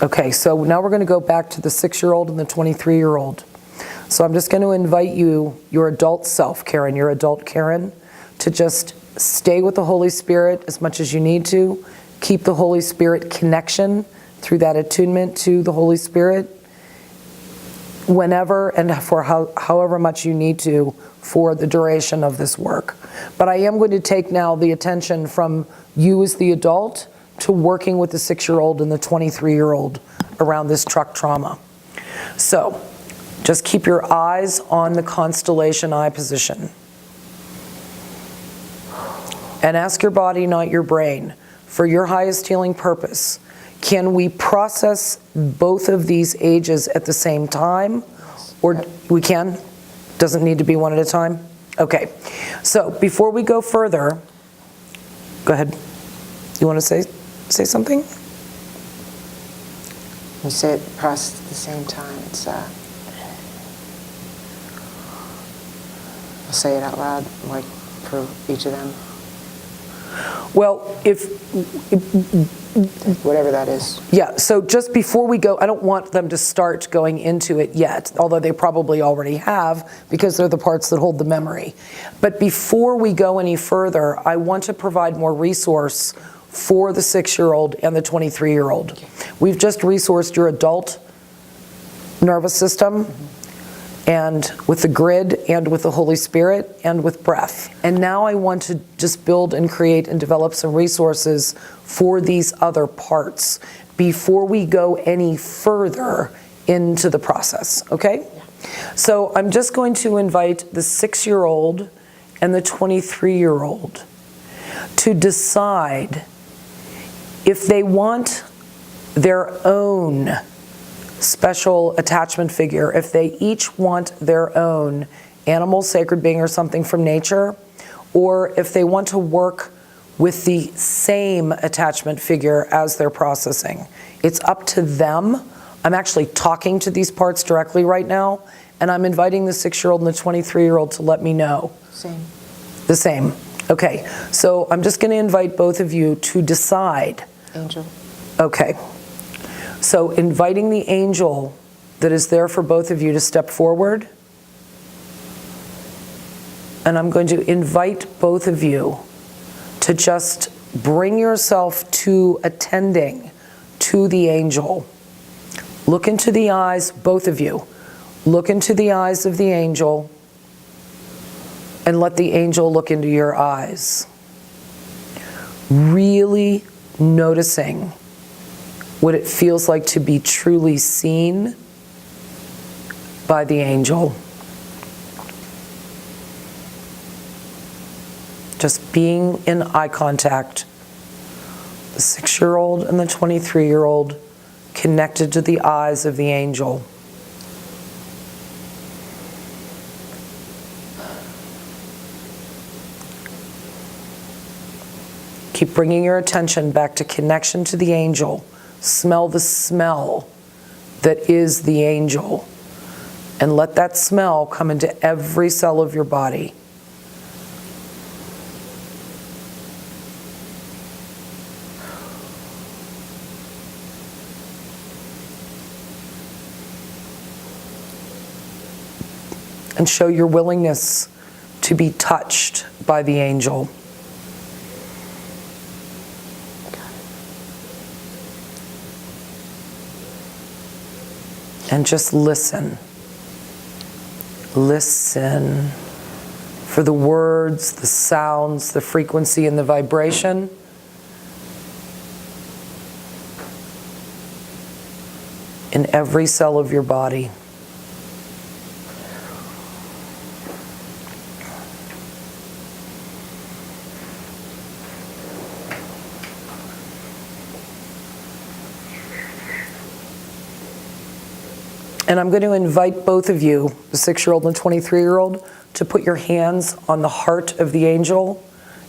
Okay, so now we're going to go back to the 6-year-old and the 23-year-old. So I'm just going to invite you, your adult self, Karen, your adult Karen, to just stay with the Holy Spirit as much as you need to. Keep the Holy Spirit connection through that attunement to the Holy Spirit whenever and for however much you need to for the duration of this work. But I am going to take now the attention from you as the adult to working with the 6-year-old and the 23-year-old around this truck trauma. So just keep your eyes on the constellation eye position. And ask your body, not your brain, for your highest healing purpose, can we process both of these ages at the same time? Or we can? Doesn't need to be one at a time? Okay. So before we go further, go ahead. You want to say something? You say it process at the same time. It's I'll say it out loud, like for each of them. Well, whatever that is. Yeah, so just before we go, I don't want them to start going into it yet, although they probably already have, because they're the parts that hold the memory. But before we go any further, I want to provide more resource for the 6-year-old and the 23-year-old. Okay. We've just resourced your adult nervous system, and with the grid, and with the Holy Spirit, and with breath. And now I want to just build and create and develop some resources for these other parts before we go any further into the process, okay? Yeah. So I'm just going to invite the 6-year-old and the 23-year-old to decide if they want their own special attachment figure, if they each want their own animal, sacred being, or something from nature, or if they want to work with the same attachment figure as they're processing. It's up to them. I'm actually talking to these parts directly right now, and I'm inviting the 6-year-old and the 23-year-old to let me know. Same. The same. Okay, so I'm just going to invite both of you to decide. Angel. Okay. So inviting the angel that is there for both of you to step forward. And I'm going to invite both of you to just bring yourself to attending to the angel. Look into the eyes, both of you. Look into the eyes of the angel and let the angel look into your eyes. Really noticing what it feels like to be truly seen by the angel. Just being in eye contact. The 6-year-old and the 23-year-old connected to the eyes of the angel. Keep bringing your attention back to connection to the angel. Smell the smell that is the angel. And let that smell come into every cell of your body. And show your willingness to be touched by the angel. And just listen. Listen for the words, the sounds, the frequency, and the vibration. In every cell of your body. And I'm going to invite both of you, the 6-year-old and the 23-year-old, to put your hands on the heart of the angel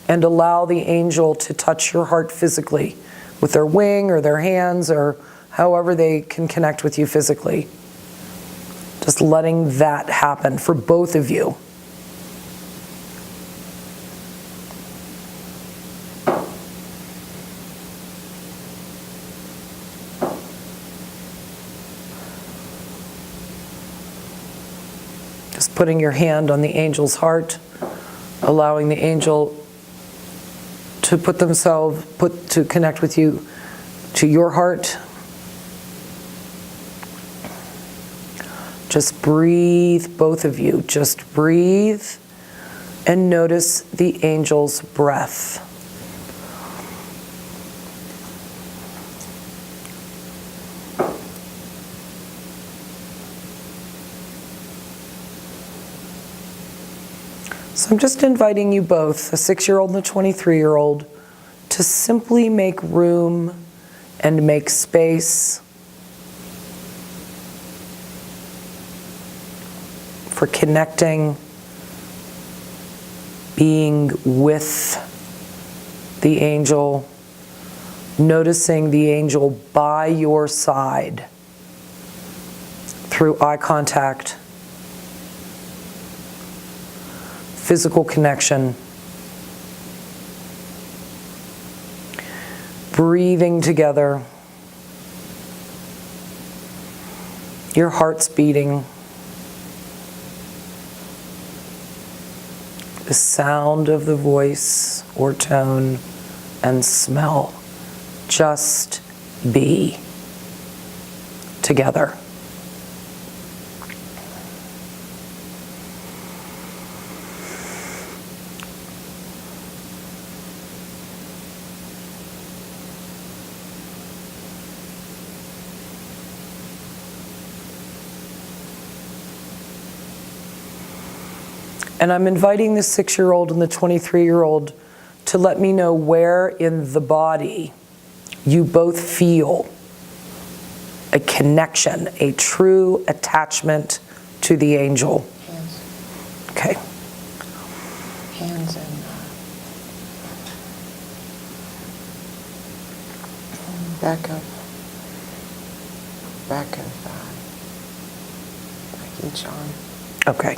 and allow the angel to touch your heart physically with their wing or their hands or however they can connect with you physically. Just letting that happen for both of you. putting your hand on the angel's heart, allowing the angel to to connect with you, to your heart. Just breathe, both of you. Just breathe and notice the angel's breath. So I'm just inviting you both, the 6-year-old and the 23-year-old, to simply make room and make space for connecting, being with the angel, noticing the angel by your side through eye contact, physical connection, breathing together, your heart's beating, the sound of the voice or tone and smell. Just be together. And I'm inviting the 6-year-old and the 23-year-old to let me know where in the body you both feel a connection, a true attachment to the angel. Hands. Okay. Hands and back of like each arm. Okay.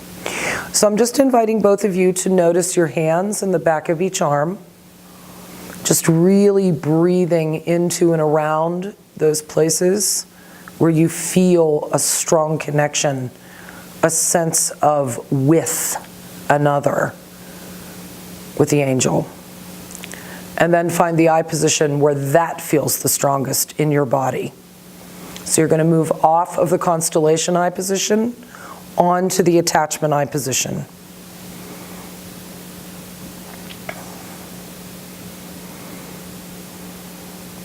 So I'm just inviting both of you to notice your hands in the back of each arm. Just really breathing into and around those places where you feel a strong connection, a sense of with another, with the angel. And then find the eye position where that feels the strongest in your body. So you're going to move off of the constellation eye position onto the attachment eye position.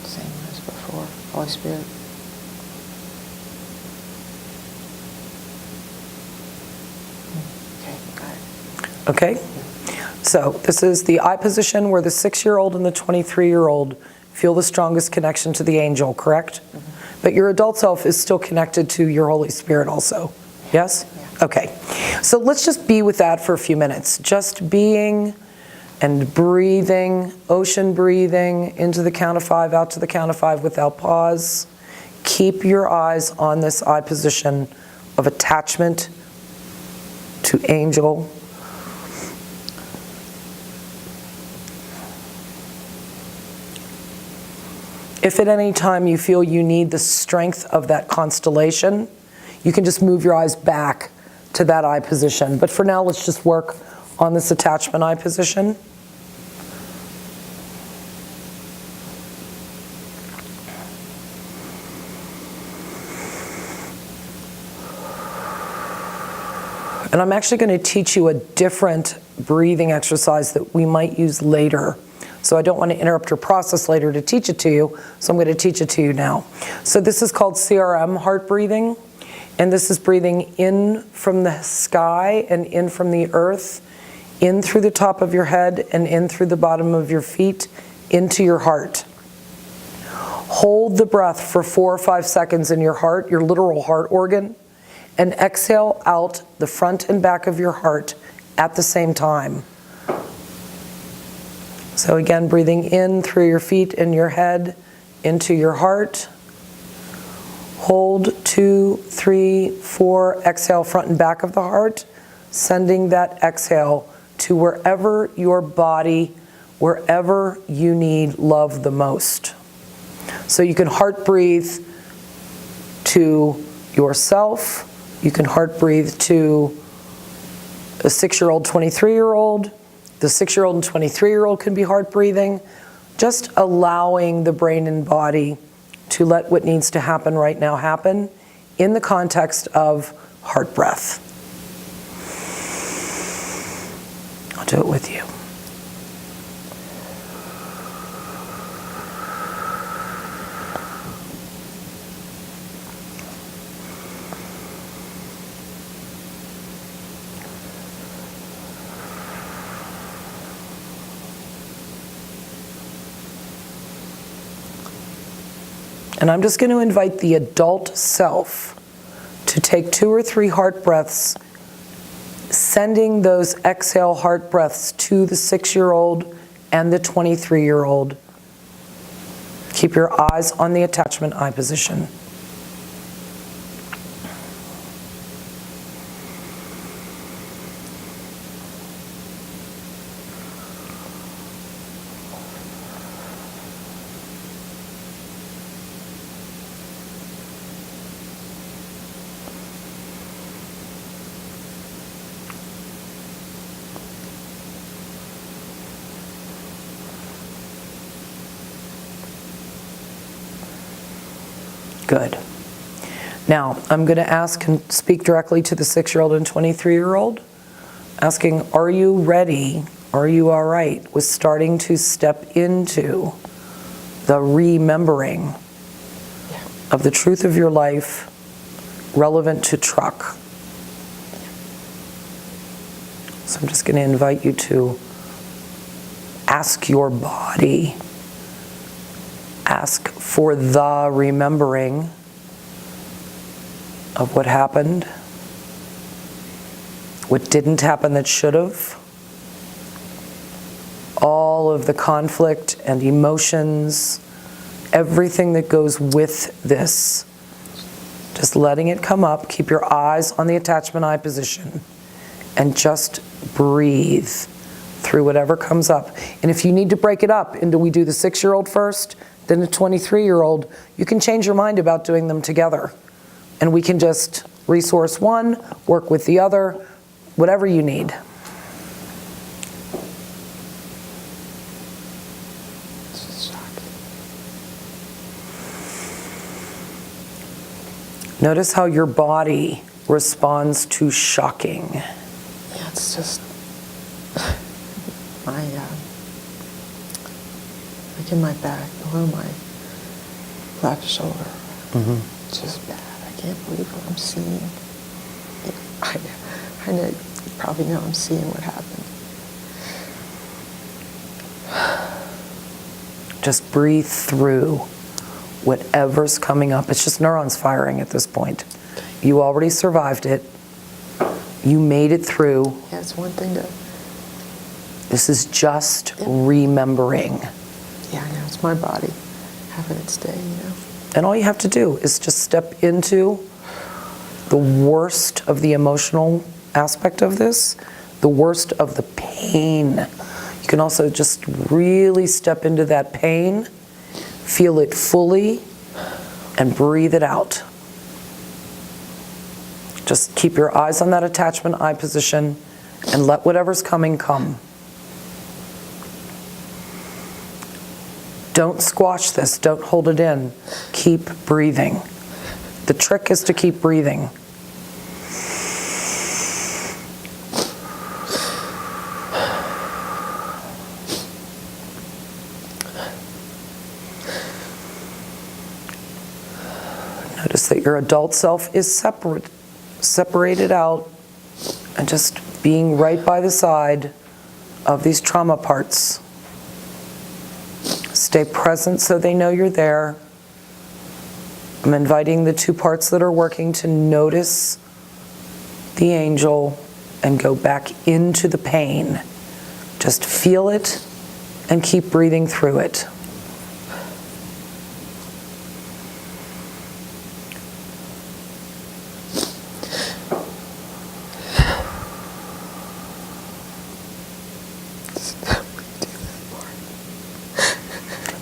Same as before. Holy Spirit. Okay, got it. Okay? So this is the eye position where the 6-year-old and the 23-year-old feel the strongest connection to the angel, correct? Mm-hmm. But your adult self is still connected to your Holy Spirit also. Yes? Yeah. Okay. So let's just be with that for a few minutes. Just being and breathing, ocean breathing, into the count of 5, out to the count of 5 without pause. Keep your eyes on this eye position of attachment to angel. If at any time you feel you need the strength of that constellation, you can just move your eyes back to that eye position. But for now, let's just work on this attachment eye position. And I'm actually going to teach you a different breathing exercise that we might use later. So I don't want to interrupt your process later to teach it to you, so I'm going to teach it to you now. So this is called CRM, heart breathing. And this is breathing in from the sky and in from the earth, in through the top of your head and in through the bottom of your feet, into your heart. Hold the breath for 4 or 5 seconds in your heart, your literal heart organ, and exhale out the front and back of your heart at the same time. So again, breathing in through your feet and your head, into your heart. Hold 2, 3, 4, exhale front and back of the heart, sending that exhale to wherever your body, wherever you need love the most. So you can heart breathe to yourself, you can heart breathe to a 6-year-old, 23-year-old. The 6-year-old and 23-year-old can be hard breathing. Just allowing the brain and body to let what needs to happen right now happen in the context of heart breath. I'll do it with you. And I'm just going to invite the adult self to take 2 or 3 heart breaths, sending those exhale heart breaths to the 6-year-old and the 23-year-old. Keep your eyes on the attachment eye position. Good. Now, I'm going to ask and speak directly to the 6-year-old and 23-year-old, asking, are you ready? Are you all right with starting to step into the remembering of the truth of your life relevant to truck? So I'm just going to invite you to ask your body, ask for the remembering of what happened, what didn't happen that should have, all of the conflict and emotions, everything that goes with this. Just letting it come up. Keep your eyes on the attachment eye position and just breathe through whatever comes up. And if you need to break it up into we do the 6-year-old first, then the 23-year-old, you can change your mind about doing them together. And we can just resource one, work with the other, whatever you need. Notice how your body responds to shocking. Yeah, it's just my like in my back, below my left shoulder. It's just bad. I can't believe what I'm seeing. I know, you probably know I'm seeing what happened. Just breathe through whatever's coming up. It's just neurons firing at this point. You already survived it. You made it through. Yeah, it's one thing to... This is just remembering. Yeah, I know. It's my body having its day, you know. And all you have to do is just step into the worst of the emotional aspect of this, the worst of the pain. You can also just really step into that pain, feel it fully, and breathe it out. Just keep your eyes on that attachment eye position and let whatever's coming come. Don't squash this. Don't hold it in. Keep breathing. The trick is to keep breathing. Notice that your adult self is separated out and just being right by the side of these trauma parts. Stay present so they know you're there. I'm inviting the 2 parts that are working to notice the angel and go back into the pain. Just feel it and keep breathing through it.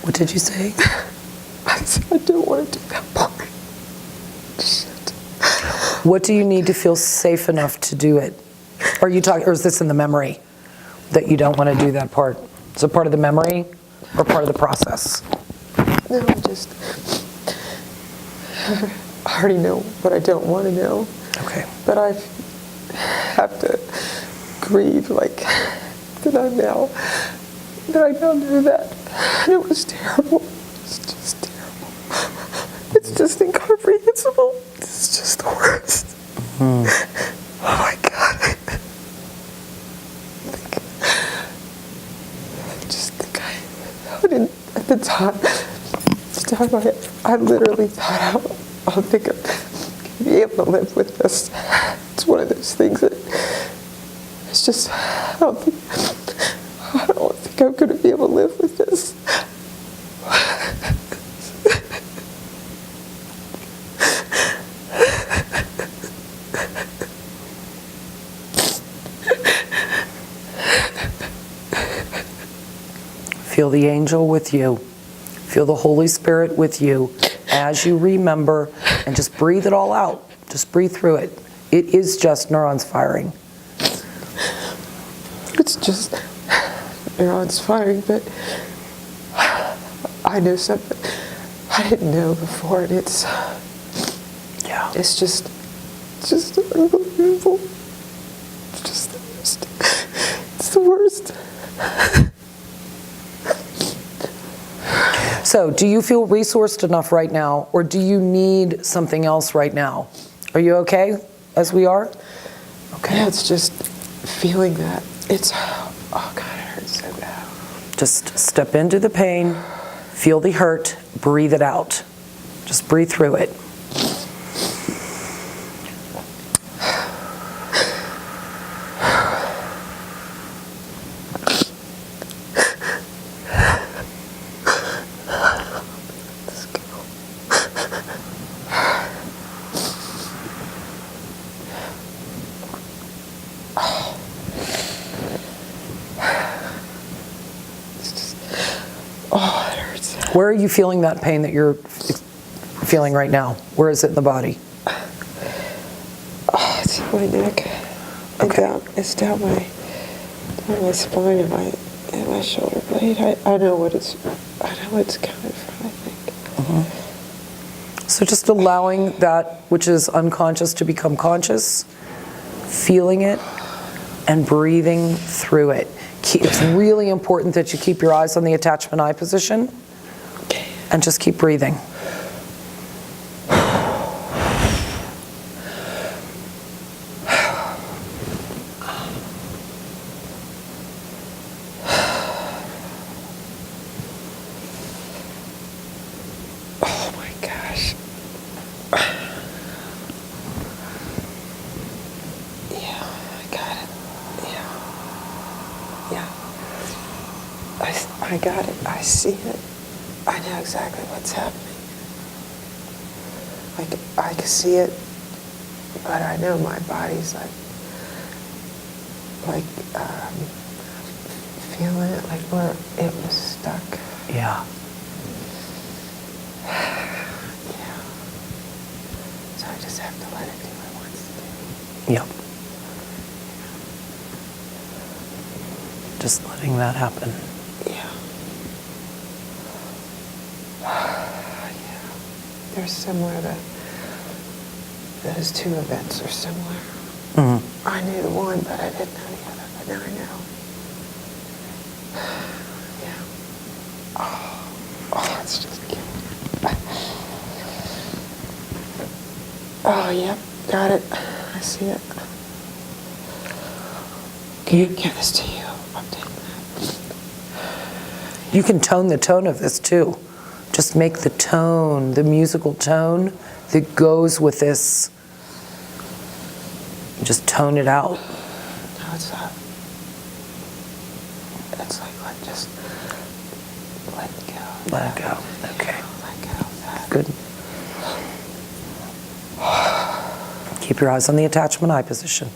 What did you say? I said I don't want to do that part. Shit. What do you need to feel safe enough to do it? Are you talking, or is this in the memory that you don't want to do that part? Is it part of the memory or part of the process? No, just, I already know what I don't want to know. Okay. But I have to grieve like that I now knew that. And it was terrible. It's just terrible. It's just incomprehensible. It's just the worst. Oh my God. I didn't, at the time I literally thought I'll think of be able to live with this. It's one of those things that it's just, I don't think I'm going to be able to live with this. Feel the angel with you. Feel the Holy Spirit with you as you remember, and just breathe it all out. Just breathe through it. It is just neurons firing. It's just neurons firing, but I know something I didn't know before, and it's just unbelievable. It's just the worst. It's the worst. So, do you feel resourced enough right now, or do you need something else right now? Are you okay as we are? Okay. Yeah, it's just feeling that. It's, oh God, it hurts so bad. Just step into the pain, feel the hurt, breathe it out. Just breathe through it. Oh, it hurts. Where are you feeling that pain that you're feeling right now? Where is it in the body? Oh, it's in my neck. Okay. It's down my spine and my shoulder blade. I know what it's coming from, I think. So just allowing that which is unconscious to become conscious, feeling it, and breathing through it. It's really important that you keep your eyes on the attachment eye position and just keep breathing. Oh my gosh. Yeah, I got it. Yeah. I got it. I see it. I know exactly what's happening. I can see it, but I know my body's feeling it, like where it was stuck. Yeah. Yeah. So I just have to let it do what it wants to do. Yep. Just letting that happen. Yeah. Yeah. They're similar. Those two events are similar. Mm-hmm. I knew the one, but I didn't know the other. But now I know. Yeah. Oh, it's just killing me. Oh, yep. Got it. I see it. Can you give this to you? I'm taking that. You can tone the tone of this too. Just make the tone, the musical tone that goes with this. Just tone it out. No, it's not. It's like, just let go. Let it go. Okay. Let go of that. Good. Keep your eyes on the attachment eye position.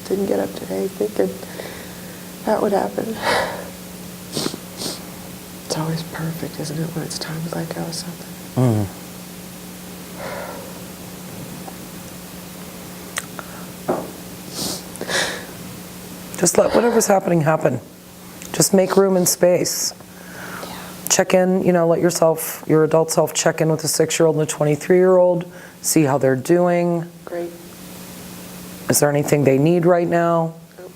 didn't get up today thinking that would happen. It's always perfect, isn't it, when it's time to let go of something? Just let whatever's happening happen. Just make room and space. Check in, let your adult self check in with the 6-year-old and the 23-year-old, see how they're doing. Great. Is there anything they need right now? Nope.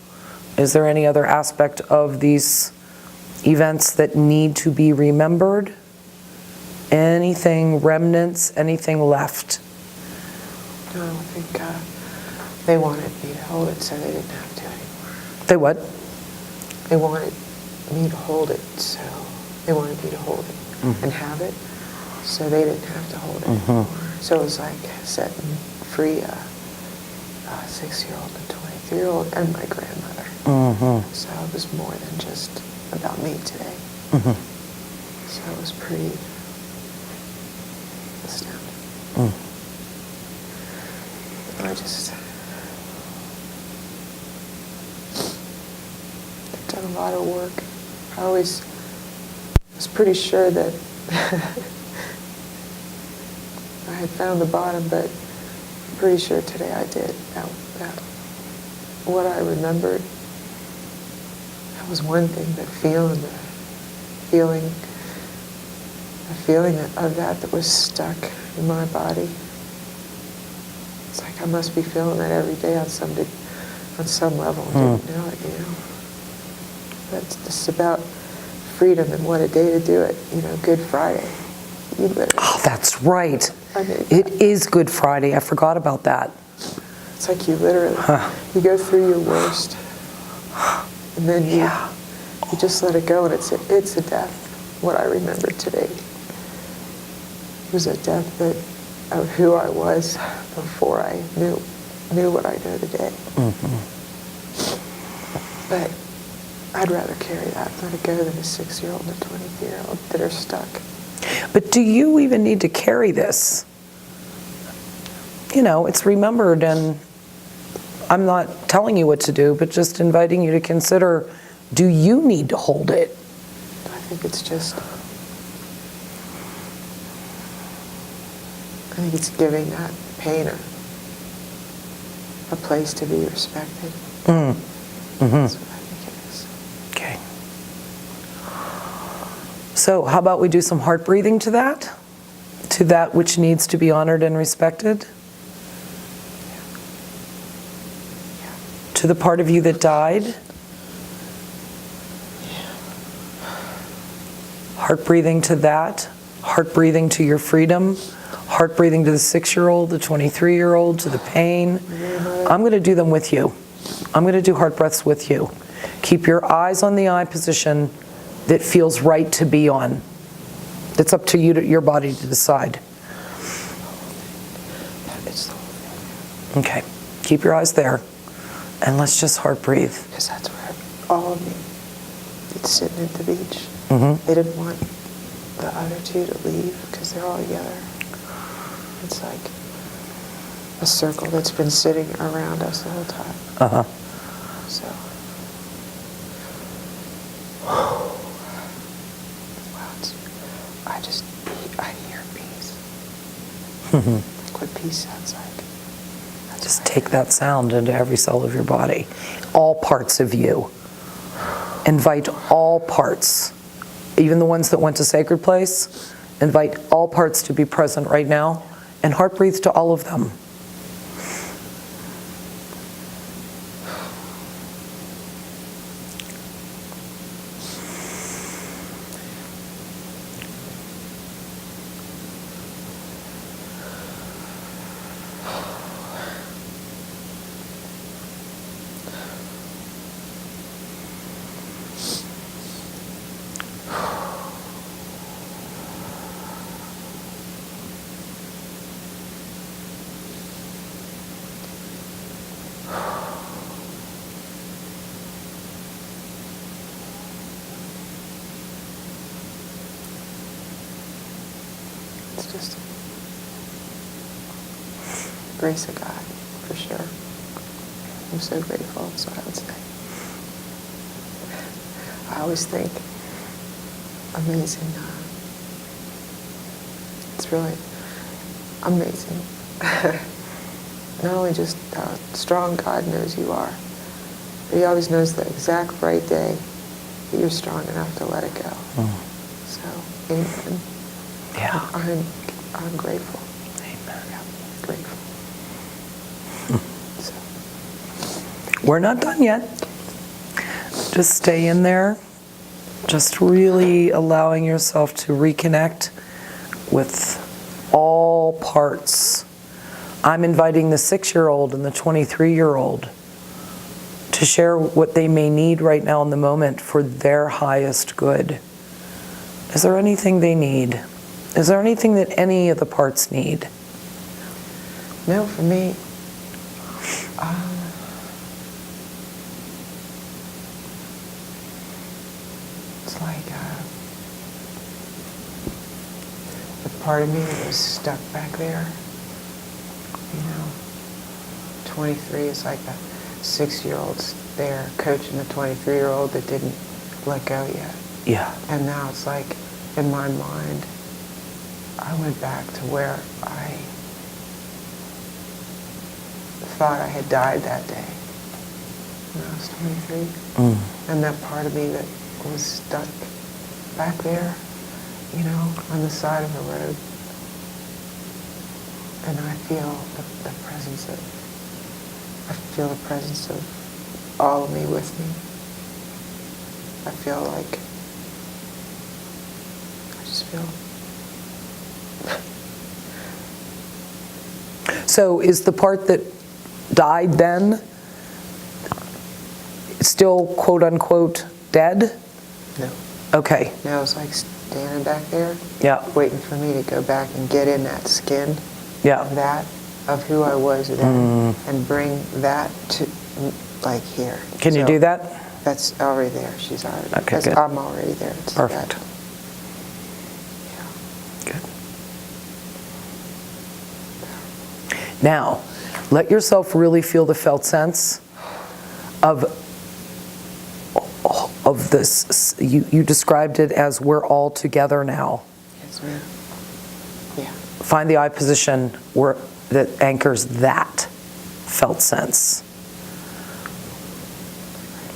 Is there any other aspect of these events that need to be remembered? Anything, remnants, anything left? No, I think they wanted me to hold it so they didn't have to anymore. They what? They wanted me to hold it, so they wanted me to hold it and have it, so they didn't have to hold it anymore. So it was like setting free a 6-year-old and 23-year-old and my grandmother. So it was more than just about me today. So it was pretty astounding. I've done a lot of work. I always was pretty sure that I had found the bottom, but I'm pretty sure today I did. That what I remembered, that was one thing, but feeling of that was stuck in my body. It's like I must be feeling that every day on some level. Didn't know it, But it's about freedom and what a day to do it. Good Friday. Oh, that's right. It is Good Friday. I forgot about that. It's like you literally, you go through your worst, and then you just let it go, and it's a death. What I remember today was a death of who I was before I knew what I know today. But I'd rather carry that, let it go, than a 6-year-old and a 23-year-old that are stuck. But do you even need to carry this? It's remembered, and I'm not telling you what to do, but just inviting you to consider, do you need to hold it? I think it's giving that pain a place to be respected. That's what I think it is. Okay. So how about we do some heart breathing to that which needs to be honored and respected? To the part of you that died? Heart breathing to that. Heart breathing to your freedom. Heart breathing to the 6-year-old, the 23-year-old, to the pain. I'm going to do them with you. I'm going to do heart breaths with you. Keep your eyes on the eye position that feels right to be on. It's up to you, your body to decide. Okay. Keep your eyes there. And let's just heart breathe. Because that's where all of me, it's sitting at the beach. They didn't want the other two to leave because they're all together. It's like a circle that's been sitting around us the whole time. So, wow, I hear peace. Like what peace sounds like. Just take that sound into every cell of your body. All parts of you. Invite all parts, even the ones that went to sacred place, invite all parts to be present right now, and heart breathe to all of them. It's just grace of God, for sure. I'm so grateful, that's what I would say. I always think, amazing. It's really amazing. Not only just how strong God knows you are, but He always knows the exact right day that you're strong enough to let it go. So, amen. Yeah. I'm grateful. Amen. Yeah, grateful. So. We're not done yet. Just stay in there. Just really allowing yourself to reconnect with all parts. I'm inviting the 6-year-old and the 23-year-old to share what they may need right now in the moment for their highest good. Is there anything they need? Is there anything that any of the parts need? No, for me, it's like the part of me that was stuck back there, 23 is like a 6-year-old there coaching a 23-year-old that didn't let go yet. Yeah. And now it's like, in my mind, I went back to where I thought I had died that day when I was 23. And that part of me that was stuck back there, on the side of the road. And I feel the presence of all of me with me. I feel like, I just feel. So is the part that died then still quote unquote dead? No. Okay. Now it's like standing back there, Yeah. waiting for me to go back and get in that skin Yeah. of that, of who I was then, and bring that to, like, here. Can you do that? That's already there. She's already. Okay, good. I'm already there. It's Perfect. that. Yeah. Good. Now, let yourself really feel the felt sense of this. You described it as we're all together now. Yes, ma'am. Yeah. Find the eye position that anchors that felt sense.